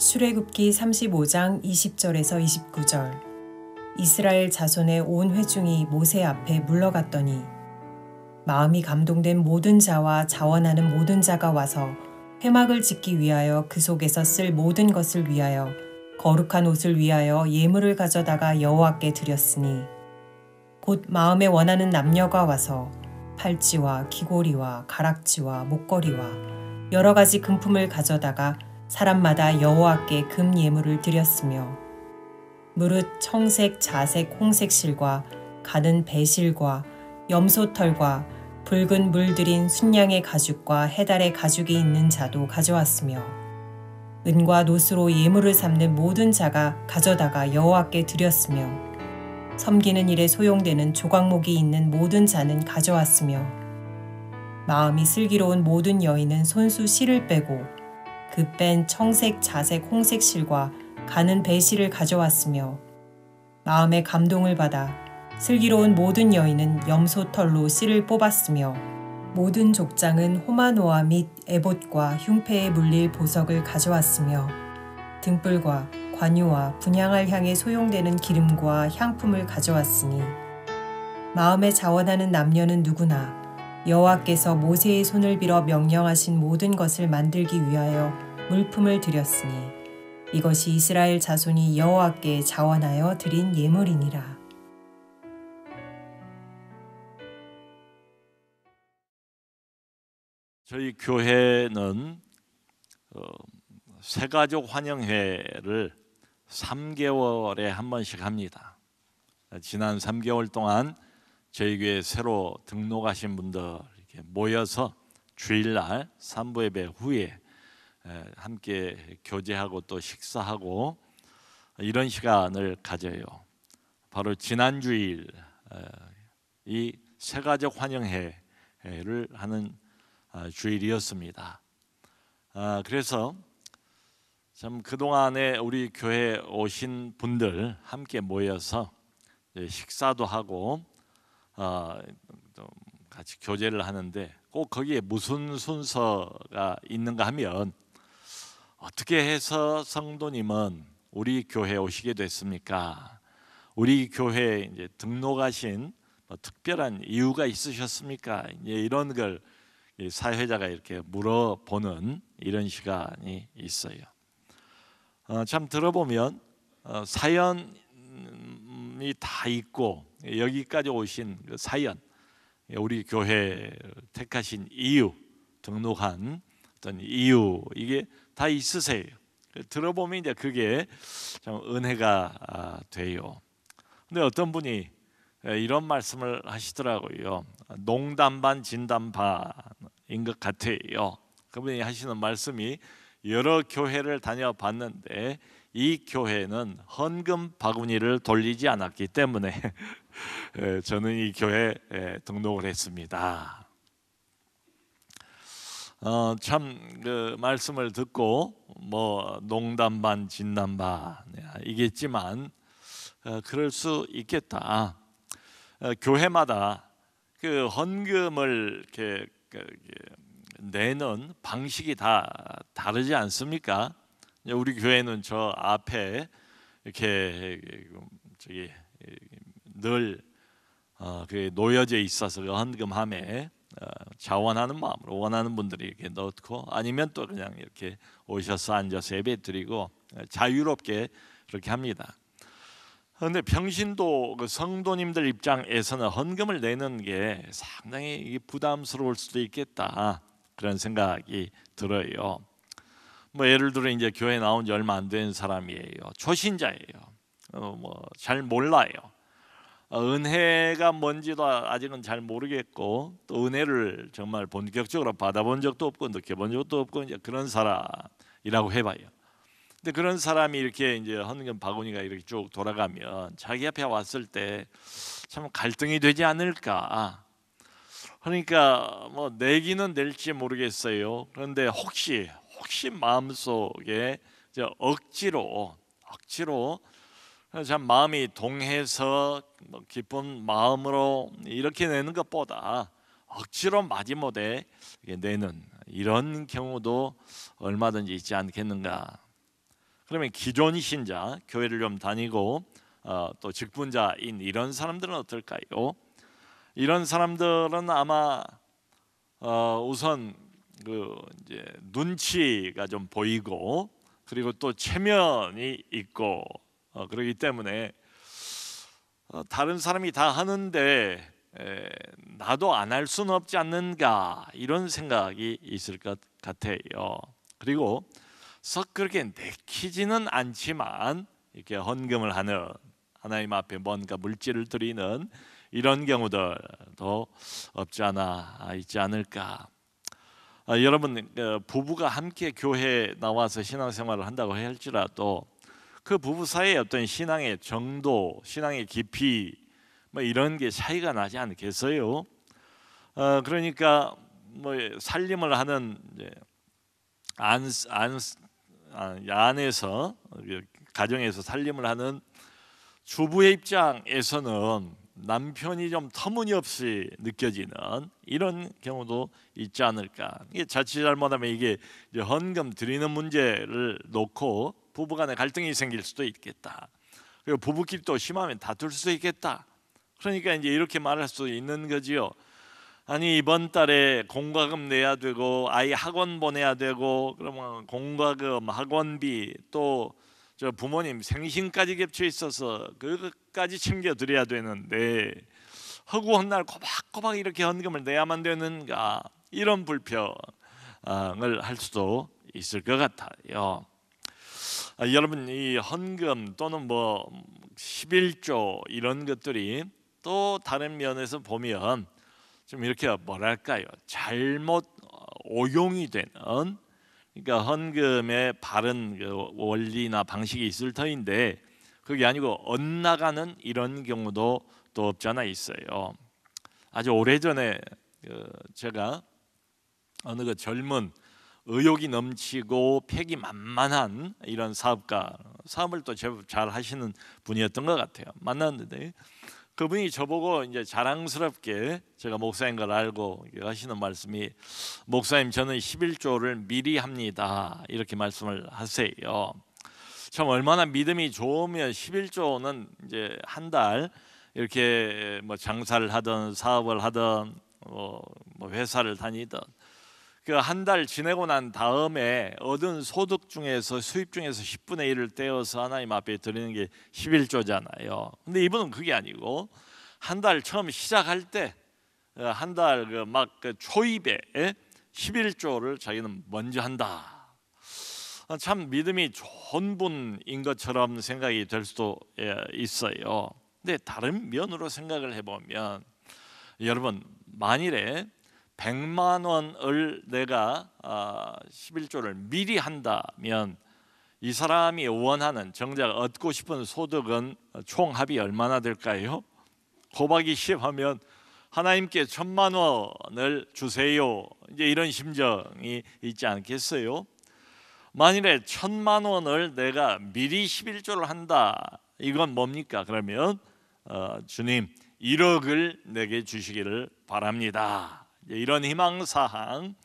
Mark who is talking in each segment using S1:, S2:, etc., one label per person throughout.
S1: 출애굽기 35장 20절에서 29절. 이스라엘 자손의 온 회중이 모세 앞에 물러갔더니 마음이 감동된 모든 자와 자원하는 모든 자가 와서 회막을 짓기 위하여 그 속에서 쓸 모든 것을 위하여 거룩한 옷을 위하여 예물을 가져다가 여호와께 드렸으니 곧 마음에 원하는 남녀가 와서 팔찌와 귀고리와 가락지와 목걸이와 여러 가지 금품을 가져다가 사람마다 여호와께 금 예물을 드렸으며 무릇 청색, 자색, 홍색 실과 가는 배실과 염소털과 붉은 물들인 순양의 가죽과 해달의 가죽이 있는 자도 가져왔으며 은과 노스로 예물을 삼는 모든 자가 가져다가 여호와께 드렸으며 섬기는 일에 소용되는 조각목이 있는 모든 자는 가져왔으며 마음이 슬기로운 모든 여인은 손수 실을 빼고 그 뺀 청색, 자색, 홍색 실과 가는 배실을 가져왔으며 마음의 감동을 받아 슬기로운 모든 여인은 염소털로 실을 뽑았으며 모든 족장은 호마노아 및 에봇과 흉패에 물릴 보석을 가져왔으며 등불과 관유와 분향할 향에 소용되는 기름과 향품을 가져왔으니 마음에 자원하는 남녀는 누구나 여호와께서 모세의 손을 빌어 명령하신 모든 것을 만들기 위하여 물품을 드렸으니 이것이 이스라엘 자손이 여호와께 자원하여 드린 예물이니라.
S2: 저희 교회는 새가족 환영회를 3개월에 한 번씩 합니다. 지난 3개월 동안 저희 교회 새로 등록하신 분들 이렇게 모여서 주일날 산부 예배 후에 함께 교제하고 또 식사하고 이런 시간을 가져요. 바로 지난 주일 이 새가족 환영회를 하는 주일이었습니다. 그래서 참 그동안에 우리 교회 오신 분들 함께 모여서 식사도 하고 같이 교제를 하는데 꼭 거기에 무슨 순서가 있는가 하면 어떻게 해서 성도님은 우리 교회에 오시게 됐습니까? 우리 교회에 이제 등록하신 특별한 이유가 있으셨습니까? 이런 걸 사회자가 이렇게 물어보는 이런 시간이 있어요. 참 들어보면 사연이 다 있고 여기까지 오신 그 사연, 우리 교회 택하신 이유, 등록한 어떤 이유 이게 다 있으세요. 들어보면 이제 그게 참 은혜가 돼요. 근데 어떤 분이 이런 말씀을 하시더라고요. 농담 반 진담 반인 것 같아요. 그분이 하시는 말씀이 여러 교회를 다녀봤는데 이 교회는 헌금 바구니를 돌리지 않았기 때문에 저는 이 교회에 등록을 했습니다. 참 그 말씀을 듣고 뭐 농담 반 진담 반이겠지만 그럴 수 있겠다. 교회마다 그 헌금을 이렇게 내는 방식이 다 다르지 않습니까? 우리 교회는 저 앞에 이렇게 늘 놓여져 있어서 그 헌금함에 자원하는 마음으로 원하는 분들이 이렇게 넣고 아니면 또 그냥 이렇게 오셔서 앉아서 예배드리고 자유롭게 그렇게 합니다. 그런데 평신도 그 성도님들 입장에서는 헌금을 내는 게 상당히 부담스러울 수도 있겠다 그런 생각이 들어요. 뭐 예를 들어 이제 교회 나온 지 얼마 안 된 사람이에요. 초신자예요. 잘 몰라요. 은혜가 뭔지도 아직은 잘 모르겠고 또 은혜를 정말 본격적으로 받아본 적도 없고 느껴본 적도 없고 이제 그런 사람이라고 해봐요. 근데 그런 사람이 이렇게 이제 헌금 바구니가 이렇게 쭉 돌아가면 자기 앞에 왔을 때 참 갈등이 되지 않을까. 그러니까 뭐 내기는 낼지 모르겠어요. 그런데 혹시 마음속에 억지로 참 마음이 동해서 기쁜 마음으로 이렇게 내는 것보다 억지로 마지못해 내는 이런 경우도 얼마든지 있지 않겠는가. 그러면 기존 신자, 교회를 좀 다니고 또 직분자인 이런 사람들은 어떨까요? 이런 사람들은 아마 우선 이제 눈치가 좀 보이고 그리고 또 체면이 있고 그러기 때문에 다른 사람이 다 하는데 나도 안 할 수는 없지 않는가 이런 생각이 있을 것 같아요. 그리고 썩 그렇게 내키지는 않지만 이렇게 헌금을 하는, 하나님 앞에 뭔가 물질을 드리는 이런 경우들도 없지 않아 있지 않을까. 여러분, 부부가 함께 교회에 나와서 신앙생활을 한다고 할지라도 그 부부 사이의 어떤 신앙의 정도, 신앙의 깊이 뭐 이런 게 차이가 나지 않겠어요? 그러니까 뭐 살림을 하는 안에서 가정에서 살림을 하는 주부의 입장에서는 남편이 좀 터무니없이 느껴지는 이런 경우도 있지 않을까. 이게 자칫 잘못하면 이게 이제 헌금 드리는 문제를 놓고 부부간에 갈등이 생길 수도 있겠다. 그리고 부부끼리 또 심하면 다툴 수도 있겠다. 그러니까 이제 이렇게 말할 수도 있는 거지요. 아니 이번 달에 공과금 내야 되고 아이 학원 보내야 되고 그러면 공과금, 학원비 또 저 부모님 생신까지 겹쳐 있어서 그것까지 챙겨 드려야 되는데 허구한 날 꼬박꼬박 이렇게 헌금을 내야만 되는가 이런 불평을 할 수도 있을 것 같아요. 여러분 이 헌금 또는 뭐 11조 이런 것들이 또 다른 면에서 보면 좀 이렇게 뭐랄까요 잘못 오용이 되는 그러니까 헌금의 바른 원리나 방식이 있을 터인데 그게 아니고 엇나가는 이런 경우도 또 없지 않아 있어요. 아주 오래전에 제가 어느 그 젊은 의욕이 넘치고 패기 만만한 이런 사업을 또 제법 잘 하시는 분이었던 것 같아요. 만났는데 그분이 저보고 이제 자랑스럽게 제가 목사인 걸 알고 하시는 말씀이 목사님 저는 11조를 미리 합니다 이렇게 말씀을 하세요. 참 얼마나 믿음이 좋으면 11조는 이제 한 달 이렇게 뭐 장사를 하든 사업을 하든 뭐 회사를 다니든 그 한 달 지내고 난 다음에 얻은 소득 중에서 수입 중에서 10분의 1을 떼어서 하나님 앞에 드리는 게 11조잖아요. 근데 이분은 그게 아니고 한 달 처음 시작할 때 한 달 막 초입에 11조를 자기는 먼저 한다. 참 믿음이 좋은 분인 것처럼 생각이 될 수도 있어요. 근데 다른 면으로 생각을 해보면 여러분 만일에 100만 원을 내가 11조를 미리 한다면 이 사람이 원하는 정작 얻고 싶은 소득은 총합이 얼마나 될까요? 곱하기 10 하면 하나님께 1000만 원을 주세요 이제 이런 심정이 있지 않겠어요? 만일에 1000만 원을 내가 미리 11조를 한다 이건 뭡니까? 그러면 주님 1억을 내게 주시기를 바랍니다 이런 희망사항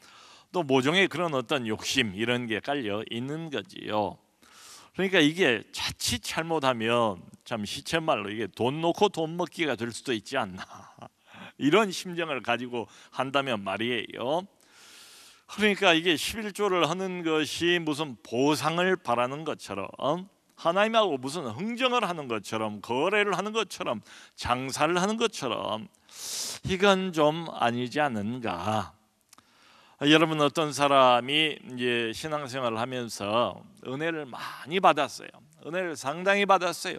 S2: 또 모종의 그런 어떤 욕심 이런 게 깔려 있는 거지요. 그러니까 이게 자칫 잘못하면 참 시쳇말로 이게 돈 놓고 돈 먹기가 될 수도 있지 않나 이런 심정을 가지고 한다면 말이에요. 그러니까 이게 11조를 하는 것이 무슨 보상을 바라는 것처럼 하나님하고 무슨 흥정을 하는 것처럼 거래를 하는 것처럼 장사를 하는 것처럼 이건 좀 아니지 않는가. 여러분 어떤 사람이 이제 신앙생활을 하면서 은혜를 많이 받았어요. 은혜를 상당히 받았어요.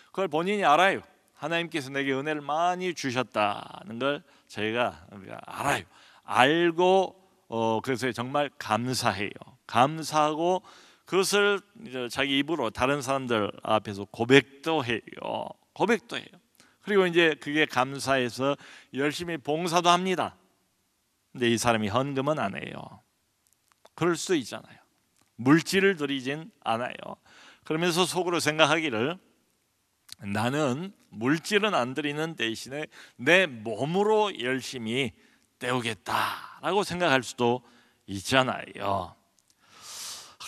S2: 그걸 본인이 알아요. 하나님께서 내게 은혜를 많이 주셨다는 걸 저희가 알아요. 알고 그래서 정말 감사해요. 감사하고 그것을 자기 입으로 다른 사람들 앞에서 고백도 해요. 고백도 해요. 그리고 이제 그게 감사해서 열심히 봉사도 합니다. 근데 이 사람이 헌금은 안 해요. 그럴 수도 있잖아요. 물질을 드리진 않아요. 그러면서 속으로 생각하기를 나는 물질은 안 드리는 대신에 내 몸으로 열심히 때우겠다라고 생각할 수도 있잖아요.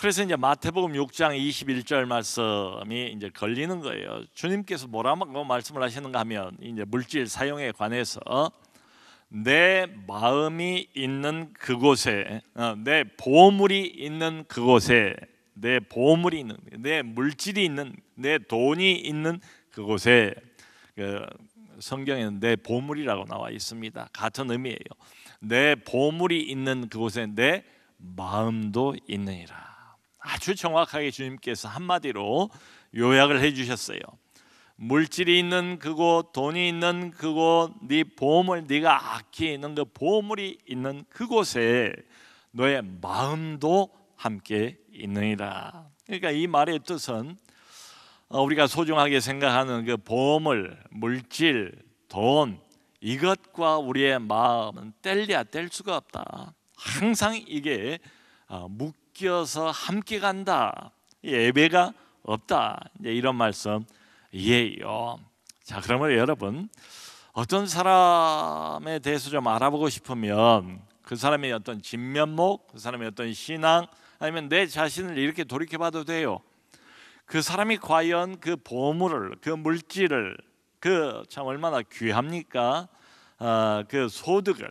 S2: 그래서 이제 마태복음 6장 21절 말씀이 이제 걸리는 거예요. 주님께서 뭐라고 말씀을 하시는가 하면 이제 물질 사용에 관해서 내 마음이 있는 그곳에, 내 보물이 있는 그곳에, 내 보물이 있는, 내 물질이 있는, 내 돈이 있는 그곳에, 성경에는 내 보물이라고 나와 있습니다. 같은 의미예요. 내 보물이 있는 그곳에 내 마음도 있느니라. 아주 정확하게 주님께서 한마디로 요약을 해주셨어요. 물질이 있는 그곳, 돈이 있는 그곳, 네 보물, 네가 아끼는 그 보물이 있는 그곳에 너의 마음도 함께 있느니라. 그러니까 이 말의 뜻은 우리가 소중하게 생각하는 그 보물, 물질, 돈, 이것과 우리의 마음은 뗄래야 뗄 수가 없다. 항상 이게 묶여서 함께 간다. 예배가 없다. 이제 이런 말씀이에요. 자, 그러면 여러분, 어떤 사람에 대해서 좀 알아보고 싶으면 그 사람의 어떤 진면목, 그 사람의 어떤 신앙, 아니면 내 자신을 이렇게 돌이켜봐도 돼요. 그 사람이 과연 그 보물을, 그 물질을, 그 참 얼마나 귀합니까? 그 소득을,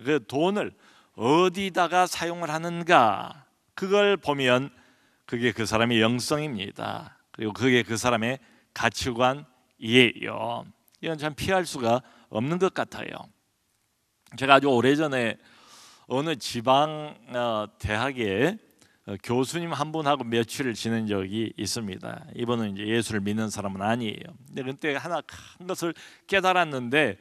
S2: 그 돈을 어디다가 사용을 하는가? 그걸 보면 그게 그 사람의 영성입니다. 그리고 그게 그 사람의 가치관이에요. 이건 참 피할 수가 없는 것 같아요. 제가 아주 오래전에 어느 지방 대학에 교수님 한 분하고 며칠을 지낸 적이 있습니다. 이분은 이제 예수를 믿는 사람은 아니에요. 근데 그때 하나 큰 것을 깨달았는데,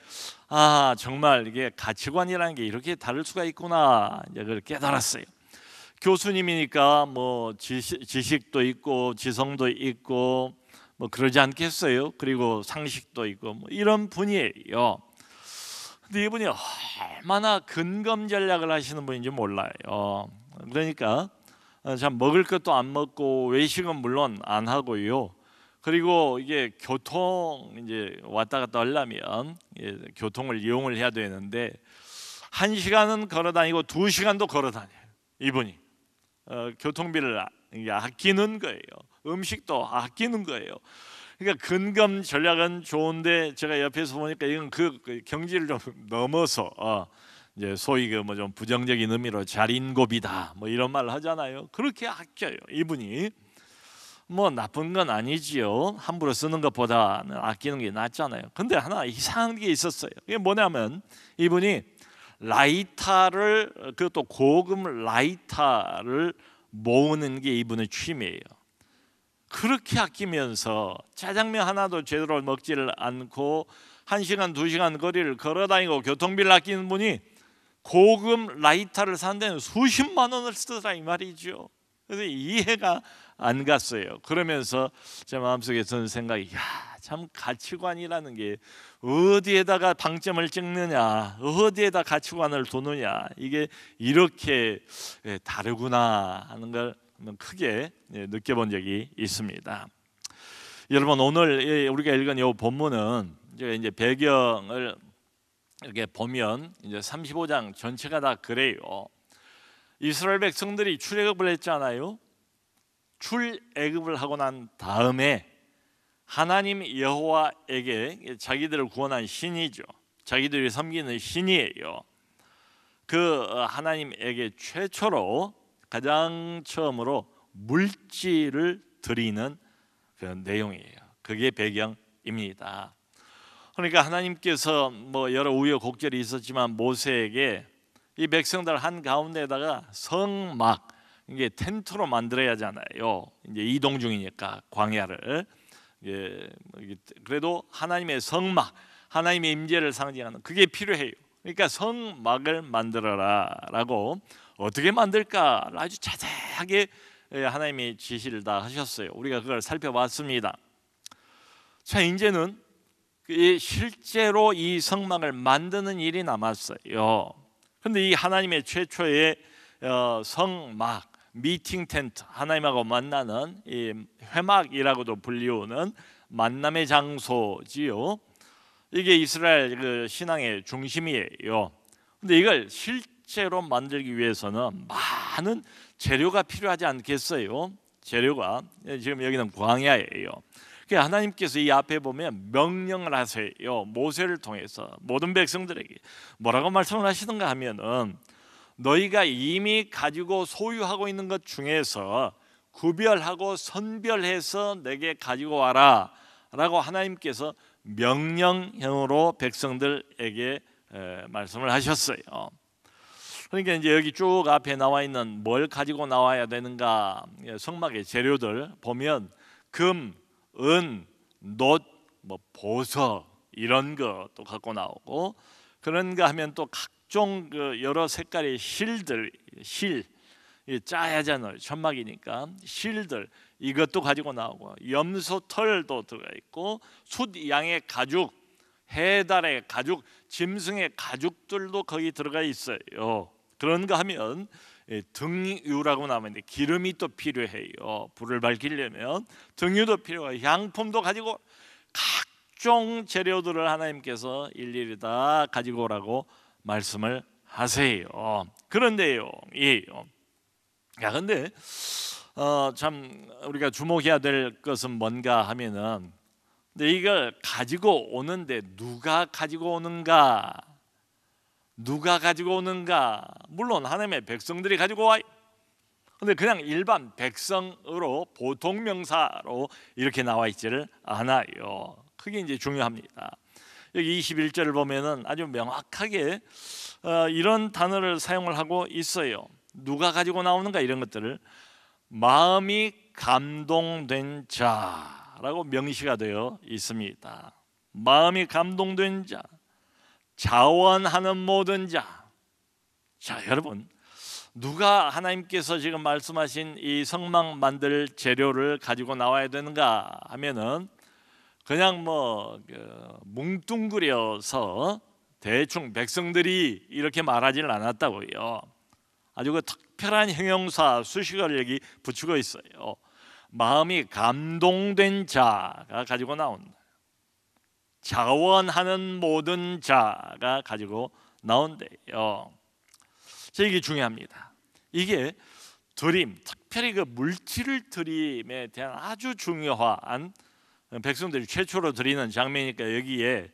S2: 정말 이게 가치관이라는 게 이렇게 다를 수가 있구나. 이제 그걸 깨달았어요. 교수님이니까 뭐 지식도 있고 지성도 있고 뭐 그러지 않겠어요? 그리고 상식도 있고 뭐 이런 분이에요. 근데 이분이 얼마나 근검 전략을 하시는 분인지 몰라요. 그러니까 참 먹을 것도 안 먹고 외식은 물론 안 하고요. 그리고 이게 교통 이제 왔다 갔다 하려면 교통을 이용을 해야 되는데 1시간은 걸어 다니고 2시간도 걸어 다녀요. 이분이 교통비를 아끼는 거예요. 음식도 아끼는 거예요. 그러니까 근검 전략은 좋은데 제가 옆에서 보니까 이건 그 경지를 좀 넘어서 이제 소위 그 뭐 좀 부정적인 의미로 자린고비다 뭐 이런 말을 하잖아요. 그렇게 아껴요. 이분이 뭐 나쁜 건 아니지요. 함부로 쓰는 것보다는 아끼는 게 낫잖아요. 근데 하나 이상한 게 있었어요. 이게 뭐냐면 이분이 라이터를, 그것도 고급 라이터를 모으는 게 이분의 취미예요. 그렇게 아끼면서 짜장면 하나도 제대로 먹지를 않고 1시간 2시간 거리를 걸어다니고 교통비를 아끼는 분이 고급 라이터를 산 데는 수십만 원을 쓰더라 이 말이죠. 그래서 이해가 안 갔어요. 그러면서 제 마음속에 드는 생각이, 참 가치관이라는 게 어디에다가 방점을 찍느냐, 어디에다 가치관을 두느냐, 이게 이렇게 다르구나 하는 걸 크게 느껴본 적이 있습니다. 여러분, 오늘 우리가 읽은 이 본문은 이제 배경을 이렇게 보면 이제 35장 전체가 다 그래요. 이스라엘 백성들이 출애굽을 했잖아요. 출애굽을 하고 난 다음에 하나님 여호와에게 자기들을 구원한 신이죠. 자기들이 섬기는 신이에요. 그 하나님에게 최초로 가장 처음으로 물질을 드리는 그런 내용이에요. 그게 배경입니다. 그러니까 하나님께서 뭐 여러 우여곡절이 있었지만 모세에게 이 백성들 한 가운데다가 성막, 이게 텐트로 만들어야 하잖아요. 이제 이동 중이니까 광야를. 그래도 하나님의 성막, 하나님의 임재를 상징하는 그게 필요해요. 그러니까 성막을 만들어라라고 어떻게 만들까를 아주 자세하게 하나님이 지시를 다 하셨어요. 우리가 그걸 살펴봤습니다. 자, 이제는 실제로 이 성막을 만드는 일이 남았어요. 그런데 이 하나님의 최초의 성막, 미팅 텐트, 하나님하고 만나는 이 회막이라고도 불리우는 만남의 장소지요. 이게 이스라엘 그 신앙의 중심이에요. 근데 이걸 실제로 만들기 위해서는 많은 재료가 필요하지 않겠어요? 재료가 지금 여기는 광야예요. 하나님께서 이 앞에 보면 명령을 하세요. 모세를 통해서 모든 백성들에게 뭐라고 말씀을 하시는가 하면은 너희가 이미 가지고 소유하고 있는 것 중에서 구별하고 선별해서 내게 가지고 와라 라고 하나님께서 명령형으로 백성들에게 말씀을 하셨어요. 그러니까 이제 여기 쭉 앞에 나와 있는 뭘 가지고 나와야 되는가, 성막의 재료들 보면 금, 은, 놋, 뭐 보석 이런 것도 갖고 나오고, 그런가 하면 또 각종 그 여러 색깔의 실들, 실 짜야 하잖아요. 천막이니까 실들 이것도 가지고 나오고, 염소 털도 들어가 있고, 숫 양의 가죽, 해달의 가죽, 짐승의 가죽들도 거기 들어가 있어요. 그런가 하면 등유라고 나오는데 기름이 또 필요해요. 불을 밝히려면 등유도 필요해요. 향품도 가지고 각종 재료들을 하나님께서 일일이 다 가지고 오라고 말씀을 하세요. 그런데요, 근데 참 우리가 주목해야 될 것은 뭔가 하면은, 근데 이걸 가지고 오는데 누가 가지고 오는가? 누가 가지고 오는가? 물론 하나님의 백성들이 가지고 와요. 근데 그냥 일반 백성으로 보통 명사로 이렇게 나와 있지를 않아요. 그게 이제 중요합니다. 여기 21절을 보면은 아주 명확하게 이런 단어를 사용을 하고 있어요. 누가 가지고 나오는가 이런 것들을 마음이 감동된 자라고 명시가 되어 있습니다. 마음이 감동된 자, 자원하는 모든 자. 자, 여러분, 누가 하나님께서 지금 말씀하신 이 성막 만들 재료를 가지고 나와야 되는가 하면은 그냥 뭉뚱그려서 대충 백성들이 이렇게 말하지는 않았다고요. 아주 그 특별한 형용사 수식어를 여기 붙이고 있어요. 마음이 감동된 자가 가지고 나온다. 자원하는 모든 자가 가지고 나온대요. 이게 중요합니다. 이게 드림, 특별히 그 물질 드림에 대한 아주 중요한, 백성들이 최초로 드리는 장면이니까 여기에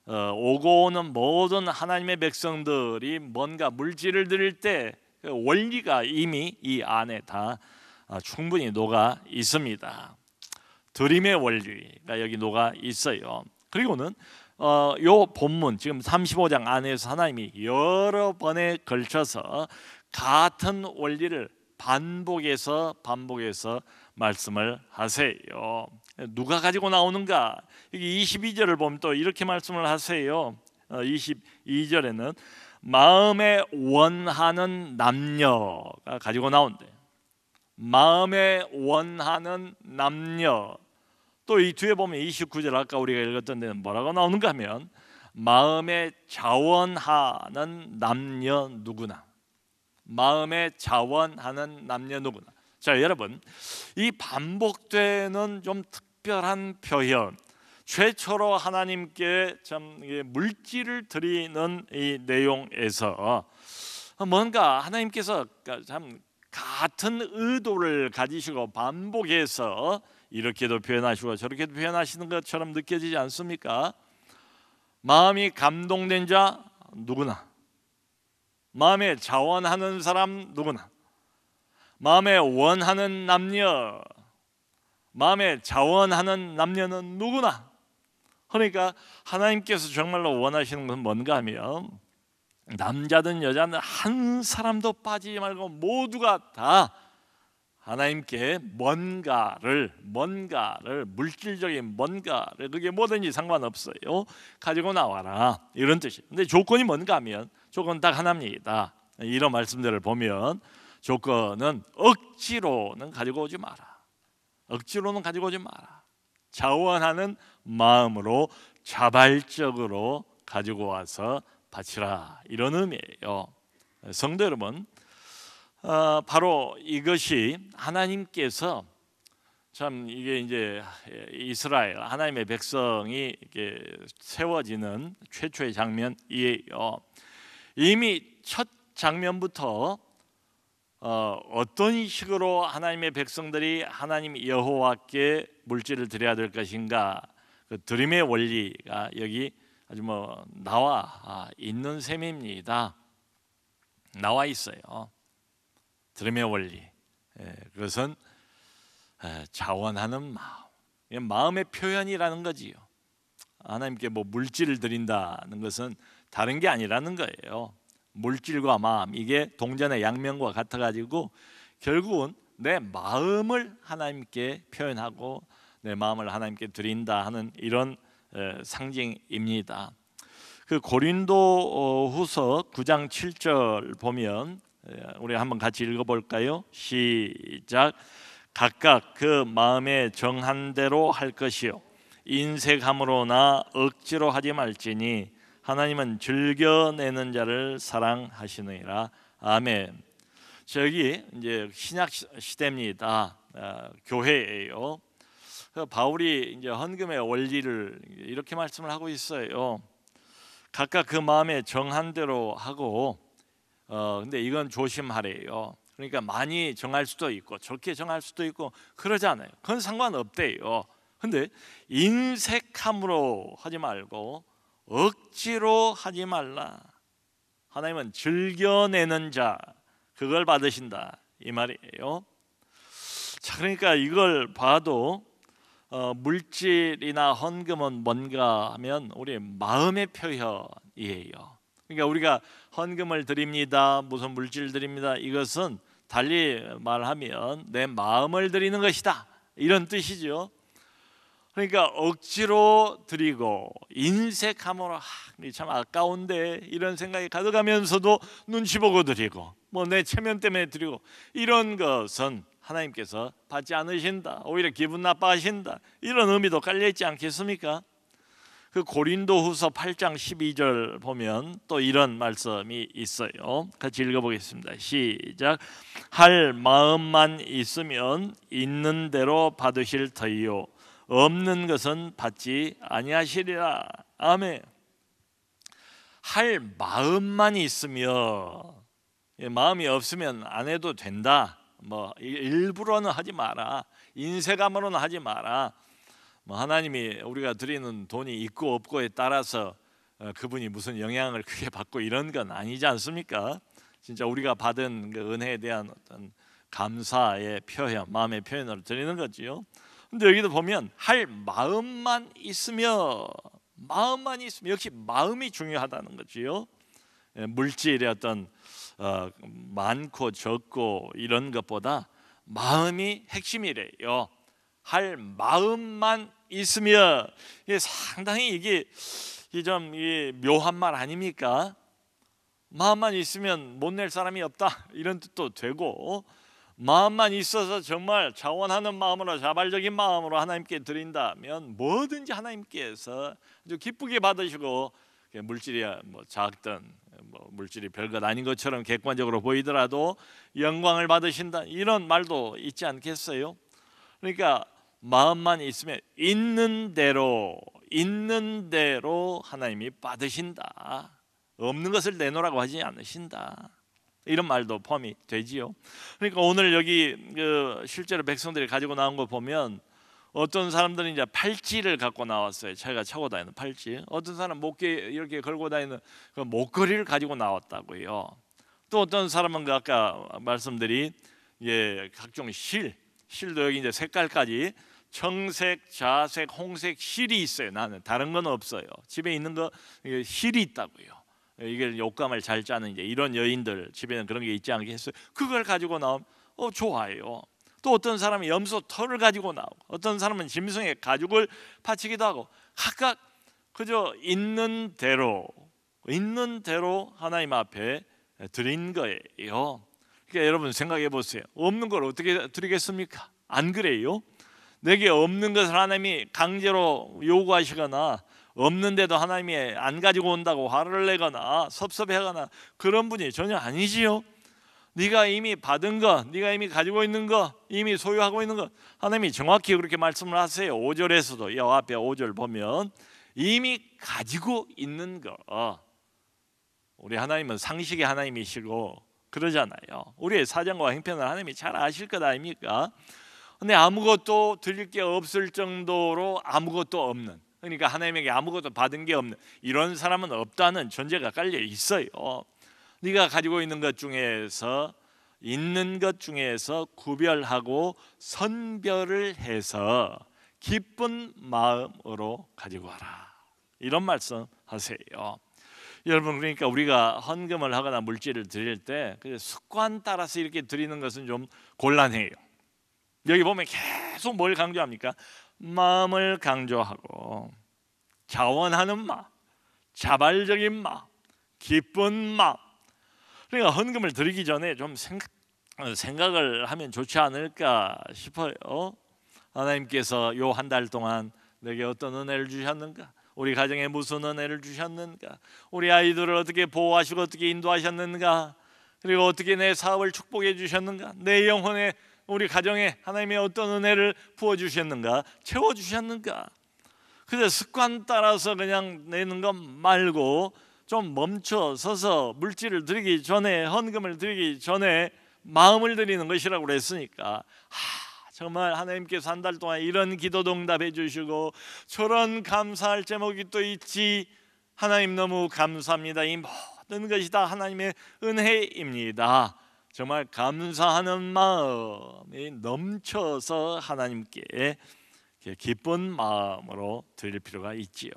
S2: 오고 오는 모든 하나님의 백성들이 뭔가 물질을 드릴 때 원리가 이미 이 안에 다 충분히 녹아 있습니다. 드림의 원리가 여기 녹아 있어요. 그리고는 요 본문 지금 35장 안에서 하나님이 여러 번에 걸쳐서 같은 원리를 반복해서 말씀을 하세요. 누가 가지고 나오는가? 여기 22절을 보면 또 이렇게 말씀을 하세요. 22절에는 마음에 원하는 남녀가 가지고 나온대. 마음에 원하는 남녀. 또 이 뒤에 보면 29절 아까 우리가 읽었던 데는 뭐라고 나오는가 하면 마음에 자원하는 남녀 누구나. 마음에 자원하는 남녀 누구나. 자, 여러분, 이 반복되는 좀 특별한 표현, 최초로 하나님께 참 물질을 드리는 이 내용에서 뭔가 하나님께서 참 같은 의도를 가지시고 반복해서 이렇게도 표현하시고 저렇게도 표현하시는 것처럼 느껴지지 않습니까? 마음이 감동된 자 누구나, 마음에 자원하는 사람 누구나, 마음에 원하는 남녀, 마음에 자원하는 남녀는 누구나. 그러니까 하나님께서 정말로 원하시는 것은 뭔가 하면 남자든 여자든 한 사람도 빠지지 말고 모두가 다 하나님께 뭔가를 물질적인 뭔가를, 그게 뭐든지 상관없어요, 가지고 나와라, 이런 뜻이에요. 근데 조건이 뭔가 하면 조건 딱 하나입니다. 이런 말씀들을 보면 조건은 억지로는 가지고 오지 마라. 억지로는 가지고 오지 마라. 자원하는 마음으로 자발적으로 가지고 와서 바치라, 이런 의미예요. 성도 여러분, 바로 이것이 하나님께서 참 이게 이제 이스라엘 하나님의 백성이 이렇게 세워지는 최초의 장면이에요. 이미 첫 장면부터 어떤 식으로 하나님의 백성들이 하나님 여호와께 물질을 드려야 될 것인가, 그 드림의 원리가 여기 아주 나와 있는 셈입니다. 나와 있어요. 드림의 원리. 그것은 자원하는 마음, 마음의 표현이라는 거지요. 하나님께 물질을 드린다는 것은 다른 게 아니라는 거예요. 물질과 마음, 이게 동전의 양면과 같아가지고 결국은 내 마음을 하나님께 표현하고 내 마음을 하나님께 드린다 하는 이런 상징입니다. 그 고린도후서 9장 7절 보면 우리 한번 같이 읽어볼까요? 시작. 각각 그 마음에 정한 대로 할 것이요 인색함으로나 억지로 하지 말지니 하나님은 즐겨내는 자를 사랑하시느니라. 아멘. 저기 이제 신약 시대입니다. 교회예요. 바울이 이제 헌금의 원리를 이렇게 말씀을 하고 있어요. 각각 그 마음에 정한 대로 하고, 근데 이건 조심하래요. 그러니까 많이 정할 수도 있고 적게 정할 수도 있고 그러잖아요. 그건 상관없대요. 근데 인색함으로 하지 말고 억지로 하지 말라. 하나님은 즐겨내는 자, 그걸 받으신다 이 말이에요. 자, 그러니까 이걸 봐도 물질이나 헌금은 뭔가 하면 우리의 마음의 표현이에요. 그러니까 우리가 헌금을 드립니다, 무슨 물질 드립니다, 이것은 달리 말하면 내 마음을 드리는 것이다 이런 뜻이죠. 그러니까 억지로 드리고 인색함으로 참 아까운데 이런 생각이 가득하면서도 눈치 보고 드리고 내 체면 때문에 드리고 이런 것은 하나님께서 받지 않으신다, 오히려 기분 나빠하신다, 이런 의미도 깔려있지 않겠습니까? 그 고린도후서 8장 12절 보면 또 이런 말씀이 있어요. 같이 읽어보겠습니다. 시작. 할 마음만 있으면 있는 대로 받으실 터이요 없는 것은 받지 아니하시리라. 아멘. 할 마음만 있으면, 마음이 없으면 안 해도 된다, 일부러는 하지 마라, 인색함으로는 하지 마라, 하나님이 우리가 드리는 돈이 있고 없고에 따라서 그분이 무슨 영향을 크게 받고 이런 건 아니지 않습니까? 진짜 우리가 받은 그 은혜에 대한 어떤 감사의 표현, 마음의 표현으로 드리는 거지요. 근데 여기도 보면 할 마음만 있으면 역시 마음이 중요하다는 거지요. 물질의 어떤 많고 적고 이런 것보다 마음이 핵심이래요. 할 마음만 있으면, 이게 상당히 이게 좀 묘한 말 아닙니까? 마음만 있으면 못 낼 사람이 없다 이런 뜻도 되고, 마음만 있어서 정말 자원하는 마음으로, 자발적인 마음으로 하나님께 드린다면 뭐든지 하나님께서 아주 기쁘게 받으시고, 물질이 작든 물질이 별것 아닌 것처럼 객관적으로 보이더라도 영광을 받으신다, 이런 말도 있지 않겠어요? 그러니까 마음만 있으면 있는 대로 하나님이 받으신다, 없는 것을 내놓으라고 하지 않으신다, 이런 말도 포함이 되지요. 그러니까 오늘 여기 실제로 백성들이 가지고 나온 거 보면 어떤 사람들은 이제 팔찌를 갖고 나왔어요. 자기가 차고 다니는 팔찌. 어떤 사람은 목에 이렇게 걸고 다니는 그 목걸이를 가지고 나왔다고요. 또 어떤 사람은 아까 말씀드린 각종 실도 여기 이제 색깔까지 청색, 자색, 홍색 실이 있어요. 나는 다른 건 없어요. 집에 있는 거 실이 있다고요. 이게 옷감을 잘 짜는 이제 이런 여인들 집에는 그런 게 있지 않겠어요? 그걸 가지고 나오면 좋아요. 또 어떤 사람은 염소 털을 가지고 나오고, 어떤 사람은 짐승의 가죽을 바치기도 하고, 각각 그저 있는 대로 하나님 앞에 드린 거예요. 그러니까 여러분 생각해 보세요. 없는 걸 어떻게 드리겠습니까? 안 그래요? 내게 없는 것을 하나님이 강제로 요구하시거나, 없는데도 하나님이 안 가지고 온다고 화를 내거나 섭섭해하거나 그런 분이 전혀 아니지요. 네가 이미 받은 것, 네가 이미 가지고 있는 것, 이미 소유하고 있는 것, 하나님이 정확히 그렇게 말씀을 하세요. 5절에서도 이 앞에 5절 보면 이미 가지고 있는 것. 우리 하나님은 상식의 하나님이시고 그러잖아요. 우리의 사정과 행편을 하나님이 잘 아실 것 아닙니까? 근데 아무것도 드릴 게 없을 정도로 아무것도 없는, 그러니까 하나님에게 아무것도 받은 게 없는 이런 사람은 없다는 전제가 깔려 있어요. 네가 가지고 있는 것 중에서 구별하고 선별을 해서 기쁜 마음으로 가지고 와라, 이런 말씀 하세요. 여러분, 그러니까 우리가 헌금을 하거나 물질을 드릴 때 습관 따라서 이렇게 드리는 것은 좀 곤란해요. 여기 보면 계속 뭘 강조합니까? 마음을 강조하고 자원하는 마음, 자발적인 마음, 기쁜 마음. 그러니까 헌금을 드리기 전에 좀 생각을 하면 좋지 않을까 싶어요. 하나님께서 요 한 달 동안 내게 어떤 은혜를 주셨는가? 우리 가정에 무슨 은혜를 주셨는가? 우리 아이들을 어떻게 보호하시고 어떻게 인도하셨는가? 그리고 어떻게 내 사업을 축복해 주셨는가? 내 영혼에, 우리 가정에 하나님의 어떤 은혜를 부어주셨는가? 채워주셨는가? 그래서 습관 따라서 그냥 내는 것 말고 좀 멈춰 서서 물질을 드리기 전에, 헌금을 드리기 전에 마음을 드리는 것이라고 그랬으니까, 정말 하나님께서 한 달 동안 이런 기도도 응답해 주시고 저런 감사할 제목이 또 있지, 하나님 너무 감사합니다. 이 모든 것이 다 하나님의 은혜입니다. 정말 감사하는 마음이 넘쳐서 하나님께 기쁜 마음으로 드릴 필요가 있지요.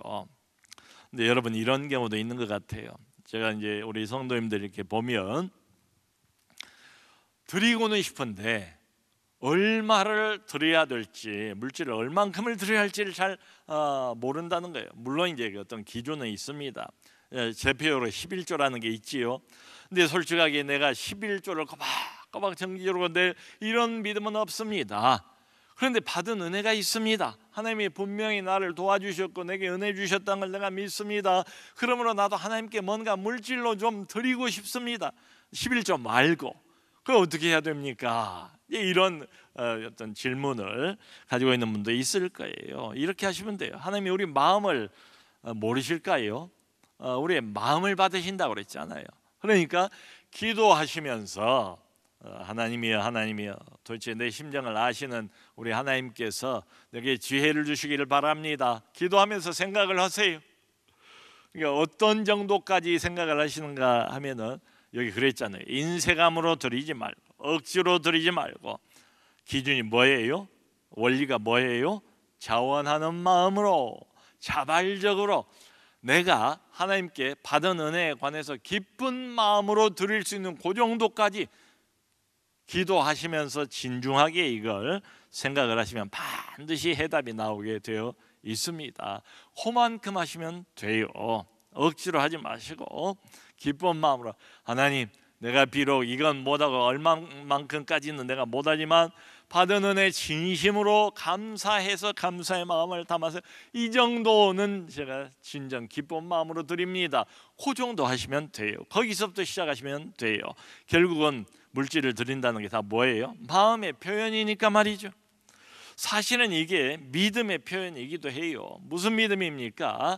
S2: 근데 여러분, 이런 경우도 있는 것 같아요. 제가 이제 우리 성도님들 이렇게 보면 드리고는 싶은데 얼마를 드려야 될지, 물질을 얼만큼을 드려야 할지를 잘 모른다는 거예요. 물론 이제 어떤 기준은 있습니다. 제표로 11조라는 게 있지요. 근데 솔직하게 내가 11조를 꼬박꼬박 정기적으로 낼 이런 믿음은 없습니다. 그런데 받은 은혜가 있습니다. 하나님이 분명히 나를 도와주셨고 내게 은혜 주셨다는 걸 내가 믿습니다. 그러므로 나도 하나님께 뭔가 물질로 좀 드리고 싶습니다. 11조 말고. 그럼 어떻게 해야 됩니까? 이런 어떤 질문을 가지고 있는 분도 있을 거예요. 이렇게 하시면 돼요. 하나님이 우리 마음을 모르실까요? 우리의 마음을 받으신다고 그랬잖아요. 그러니까 기도하시면서 하나님이여, 하나님이여, 도대체 내 심정을 아시는 우리 하나님께서 내게 지혜를 주시기를 바랍니다. 기도하면서 생각을 하세요. 그러니까 어떤 정도까지 생각을 하시는가 하면은, 여기 그랬잖아요. 인색함으로 드리지 말고 억지로 드리지 말고, 기준이 뭐예요? 원리가 뭐예요? 자원하는 마음으로, 자발적으로 내가 하나님께 받은 은혜에 관해서 기쁜 마음으로 드릴 수 있는 그 정도까지 기도하시면서 진중하게 이걸 생각을 하시면 반드시 해답이 나오게 되어 있습니다. 그만큼 하시면 돼요. 억지로 하지 마시고 기쁜 마음으로, 하나님, 내가 비록 이건 못하고 얼마만큼까지는 내가 못하지만 받은 은혜 진심으로 감사해서 감사의 마음을 담아서 이 정도는 제가 진정 기쁜 마음으로 드립니다. 그 정도 하시면 돼요. 거기서부터 시작하시면 돼요. 결국은 물질을 드린다는 게 다 뭐예요? 마음의 표현이니까 말이죠. 사실은 이게 믿음의 표현이기도 해요. 무슨 믿음입니까?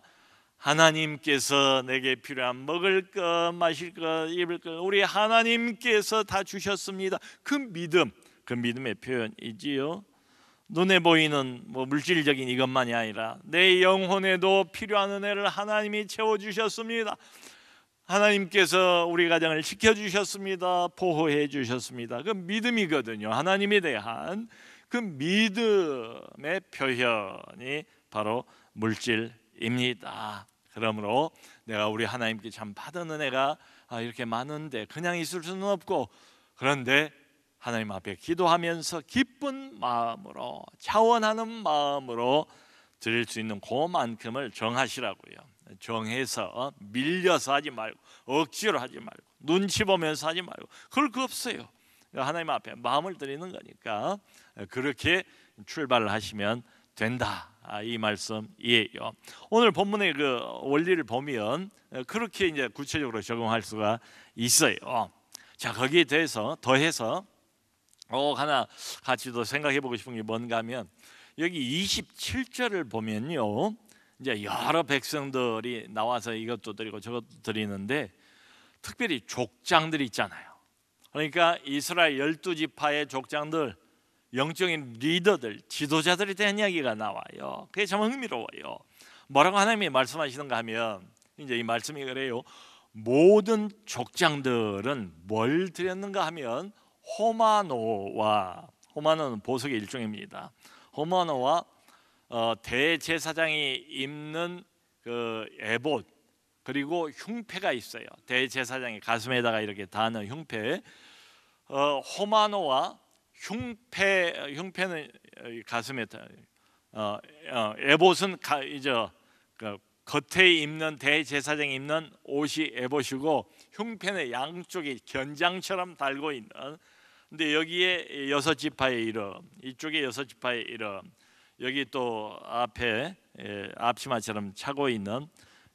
S2: 하나님께서 내게 필요한 먹을 것, 마실 것, 입을 것 우리 하나님께서 다 주셨습니다. 그 믿음, 그 믿음의 표현이지요. 눈에 보이는 물질적인 이것만이 아니라 내 영혼에도 필요한 은혜를 하나님이 채워주셨습니다. 하나님께서 우리 가정을 지켜주셨습니다. 보호해 주셨습니다. 그 믿음이거든요. 하나님에 대한 그 믿음의 표현이 바로 물질입니다. 그러므로 내가 우리 하나님께 참 받은 은혜가 이렇게 많은데 그냥 있을 수는 없고, 그런데 하나님 앞에 기도하면서 기쁜 마음으로, 자원하는 마음으로 드릴 수 있는 그만큼을 정하시라고요. 정해서 밀려서 하지 말고, 억지로 하지 말고, 눈치 보면서 하지 말고, 그럴 거 없어요. 하나님 앞에 마음을 드리는 거니까 그렇게 출발을 하시면 된다, 이 말씀이에요. 오늘 본문의 그 원리를 보면 그렇게 이제 구체적으로 적용할 수가 있어요. 자, 거기에 대해서 더해서 하나 같이 더 생각해 보고 싶은 게 뭔가 하면, 여기 27절을 보면요, 이제 여러 백성들이 나와서 이것도 드리고 저것도 드리는데 특별히 족장들이 있잖아요. 그러니까 이스라엘 12지파의 족장들, 영적인 리더들, 지도자들에 대한 이야기가 나와요. 그게 참 흥미로워요. 뭐라고 하나님이 말씀하시는가 하면 이제 이 말씀이 그래요. 모든 족장들은 뭘 드렸는가 하면 호마노는 보석의 일종입니다. 호마노와 대제사장이 입는 그 에봇, 그리고 흉패가 있어요. 대제사장이 가슴에다가 이렇게 다는 흉패. 호마노와 흉패는 가슴에 에봇은 이제 그 겉에 입는 대제사장이 입는 옷이 에봇이고, 흉패는 양쪽에 견장처럼 달고 있는. 근데 여기에 6지파의 이름, 이쪽에 6지파의 이름, 여기 또 앞에 앞치마처럼 차고 있는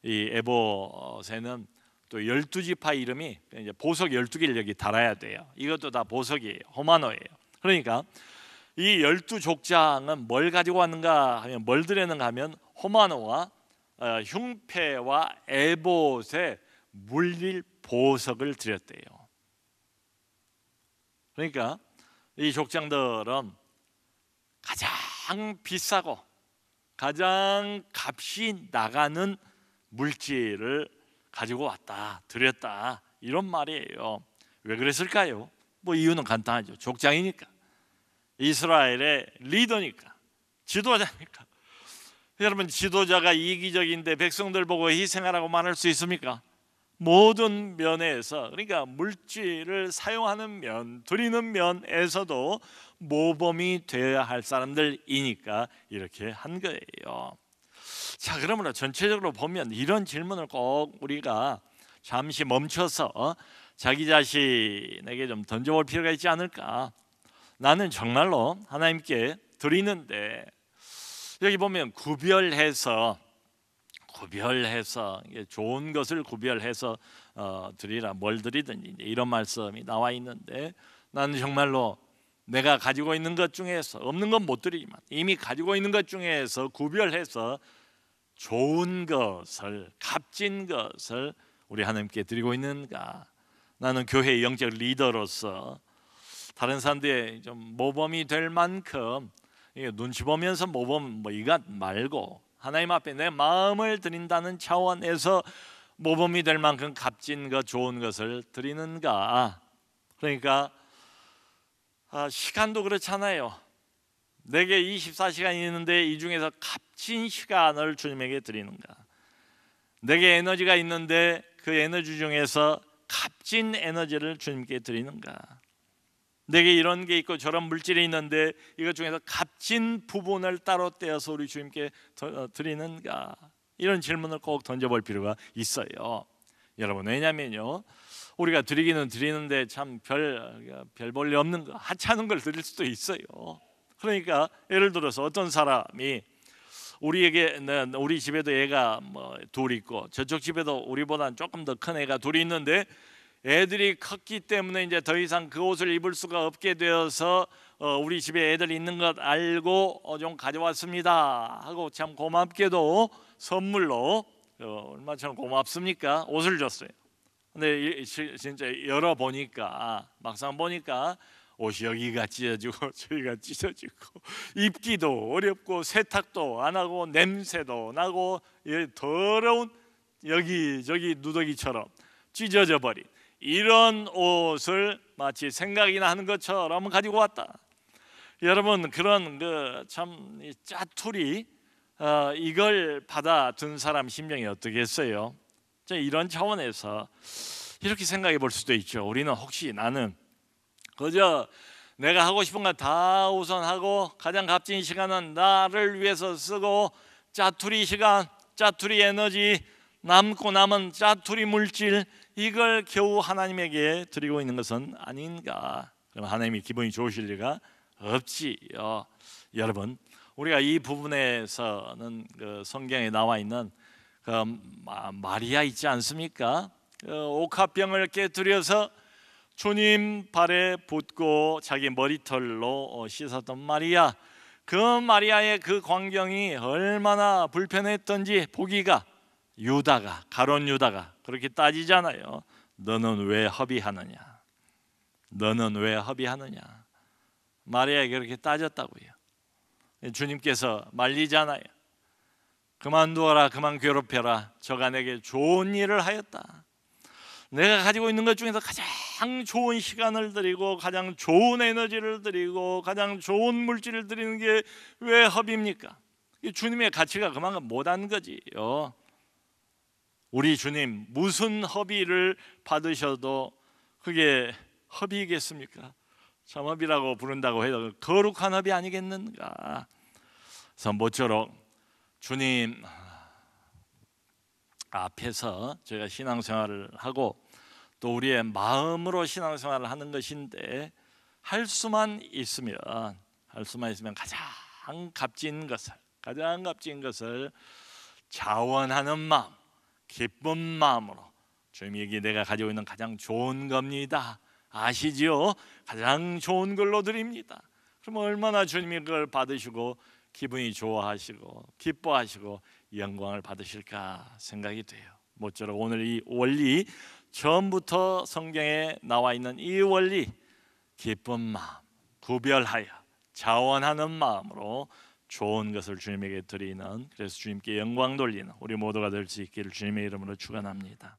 S2: 이 에봇에는 또 12지파 이름이 이제 보석 12개를 여기 달아야 돼요. 이것도 다 보석이에요. 호마노예요. 그러니까 이 12족장은 뭘 가지고 왔는가 하면, 뭘 드렸는가 하면 호마노와 흉패와 에봇에 물릴 보석을 드렸대요. 그러니까 이 족장들은 가장 비싸고 가장 값이 나가는 물질을 가지고 왔다, 드렸다, 이런 말이에요. 왜 그랬을까요? 뭐 이유는 간단하죠. 족장이니까, 이스라엘의 리더니까, 지도자니까. 여러분, 지도자가 이기적인데 백성들 보고 희생하라고 말할 수 있습니까? 모든 면에서, 그러니까 물질을 사용하는 면, 드리는 면에서도 모범이 되어야 할 사람들이니까 이렇게 한 거예요. 자, 그러므로 전체적으로 보면 이런 질문을 꼭 우리가 잠시 멈춰서 자기 자신에게 좀 던져볼 필요가 있지 않을까. 나는 정말로 하나님께 드리는데, 여기 보면 구별해서 좋은 것을 구별해서 드리라, 뭘 드리든지 이런 말씀이 나와 있는데, 나는 정말로 내가 가지고 있는 것 중에서, 없는 건 못 드리지만 이미 가지고 있는 것 중에서 구별해서 좋은 것을, 값진 것을 우리 하나님께 드리고 있는가. 나는 교회의 영적 리더로서 다른 사람들의 좀 모범이 될 만큼 눈치 보면서 모범 이것 말고 하나님 앞에 내 마음을 드린다는 차원에서 모범이 될 만큼 값진 것, 좋은 것을 드리는가. 그러니까 시간도 그렇잖아요. 내게 24시간이 있는데 이 중에서 값진 시간을 주님에게 드리는가. 내게 에너지가 있는데 그 에너지 중에서 값진 에너지를 주님께 드리는가. 내게 이런 게 있고 저런 물질이 있는데 이것 중에서 값진 부분을 따로 떼어서 우리 주님께 드리는가. 이런 질문을 꼭 던져볼 필요가 있어요. 여러분, 왜냐면요, 우리가 드리기는 드리는데 참 별 볼일 없는 거, 하찮은 걸 드릴 수도 있어요. 그러니까 예를 들어서 어떤 사람이 우리 집에도 애가 둘 있고 저쪽 집에도 우리보다는 조금 더 큰 애가 둘이 있는데, 애들이 컸기 때문에 이제 더 이상 그 옷을 입을 수가 없게 되어서 우리 집에 애들 있는 것 알고 좀 가져왔습니다 하고, 참 고맙게도 선물로 얼마처럼 고맙습니까? 옷을 줬어요. 근데 진짜 열어보니까, 막상 보니까 옷이 여기가 찢어지고 저기가 찢어지고, 입기도 어렵고 세탁도 안 하고 냄새도 나고 더러운 여기저기 누더기처럼 찢어져 버린 이런 옷을 마치 생각이 나는 것처럼 가지고 왔다. 여러분, 그런 참 짜투리 이걸 받아든 사람 심정이 어떻겠어요? 이런 차원에서 이렇게 생각해 볼 수도 있죠. 우리는 혹시 나는 그저 내가 하고 싶은 거 다 우선 하고 가장 값진 시간은 나를 위해서 쓰고, 짜투리 시간, 짜투리 에너지, 남고 남은 짜투리 물질, 이걸 겨우 하나님에게 드리고 있는 것은 아닌가. 그럼 하나님이 기분이 좋으실 리가 없지요. 여러분, 우리가 이 부분에서는 성경에 나와 있는 마리아 있지 않습니까? 옥합병을 깨뜨려서 주님 발에 붓고 자기 머리털로 씻었던 마리아, 그 마리아의 그 광경이 얼마나 불편했던지 보기가, 가룟 유다가 그렇게 따지잖아요. 너는 왜 허비하느냐? 너는 왜 허비하느냐? 마리아에게 그렇게 따졌다고요. 주님께서 말리잖아요. 그만두어라, 그만 괴롭혀라. 저가 내게 좋은 일을 하였다. 내가 가지고 있는 것 중에서 가장 좋은 시간을 드리고 가장 좋은 에너지를 드리고 가장 좋은 물질을 드리는 게 왜 허비입니까? 주님의 가치가 그만큼 못한 거지요. 우리 주님 무슨 허비를 받으셔도 그게 허비겠습니까? 참허비라고 부른다고 해도 거룩한 허비 아니겠는가? 그래서 모쪼록 주님 앞에서 저희가 신앙생활을 하고 또 우리의 마음으로 신앙생활을 하는 것인데 할 수만 있으면 가장 값진 것을 자원하는 마음, 기쁜 마음으로 주님 여기 내가 가지고 있는 가장 좋은 겁니다. 아시지요? 가장 좋은 걸로 드립니다. 그럼 얼마나 주님이 그걸 받으시고 기분이 좋아하시고 기뻐하시고 영광을 받으실까 생각이 돼요. 모쪼록 오늘 이 원리, 처음부터 성경에 나와 있는 이 원리, 기쁜 마음, 구별하여 자원하는 마음으로 좋은 것을 주님에게 드리는, 그래서 주님께 영광 돌리는 우리 모두가 될 수 있기를 주님의 이름으로 축원합니다.